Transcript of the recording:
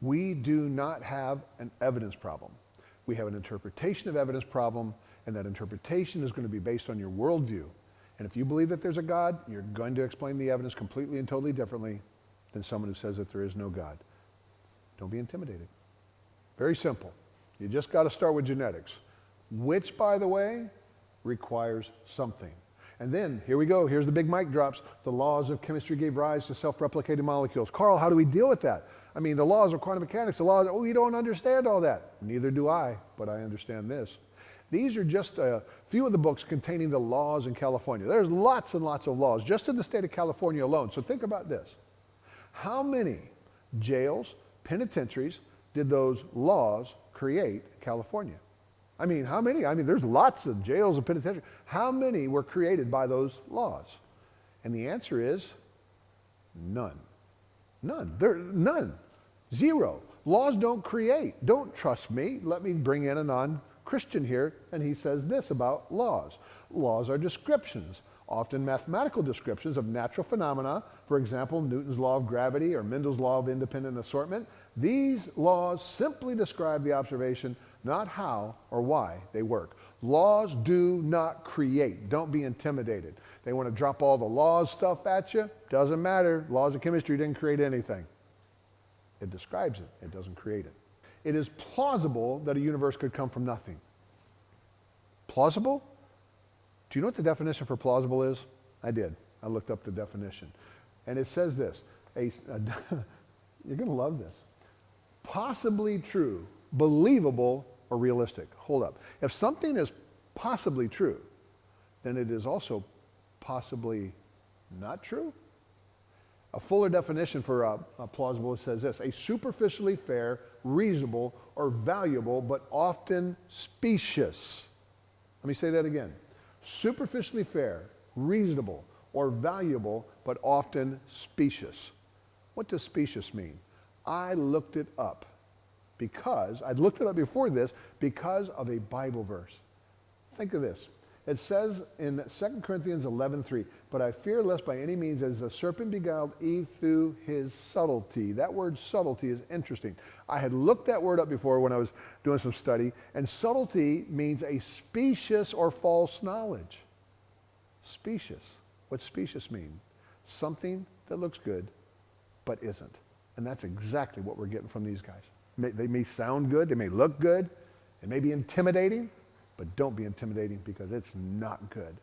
We do not have an evidence problem. We have an interpretation of evidence problem, and that interpretation is going to be based on your worldview. And if you believe that there's a God, you're going to explain the evidence completely and totally differently than someone who says that there is no God. Don't be intimidated. Very simple. You just got to start with genetics, which, by the way, requires something. And then, here we go, here's the big mic drops. The laws of chemistry gave rise to self-replicating molecules. Carl, how do we deal with that? I mean, the laws of quantum mechanics, the laws, we don't understand all that. Neither do I, but I understand this. These are just a few of the books containing the laws in California. There's lots and lots of laws just in the state of California alone. So think about this. How many jails, penitentiaries did those laws create in California? I mean, how many? I mean, there's lots of jails and penitentiaries. How many were created by those laws? And the answer is none. None. None. Zero. Laws don't create. Don't trust me. Let me bring in a non-Christian here, and he says this about laws. Laws are descriptions, often mathematical descriptions of natural phenomena. For example, Newton's law of gravity or Mendel's law of independent assortment. These laws simply describe the observation, not how or why they work. Laws do not create. Don't be intimidated. They want to drop all the laws stuff at you. Doesn't matter. Laws of chemistry didn't create anything. It describes it. It doesn't create it. It is plausible that a universe could come from nothing. Plausible? Do you know what the definition for plausible is? I did. I looked up the definition. And it says this. You're going to love this. Possibly true, believable, or realistic. Hold up. If something is possibly true, then it is also possibly not true? A fuller definition for plausible says this: a superficially fair, reasonable, or valuable, but often specious. Let me say that again. Superficially fair, reasonable, or valuable, but often specious. What does specious mean? I looked it up because, I'd looked it up before this, because of a Bible verse. Think of this. It says in 2 Corinthians 11:3, but I fear lest by any means as the serpent beguiled Eve through his subtlety. That word subtlety is interesting. I had looked that word up before when I was doing some study, and subtlety means a specious or false knowledge. Specious. What's specious mean? Something that looks good, but isn't. And that's exactly what we're getting from these guys. They may sound good, they may look good, it may be intimidating, but don't be intimidating because it's not good.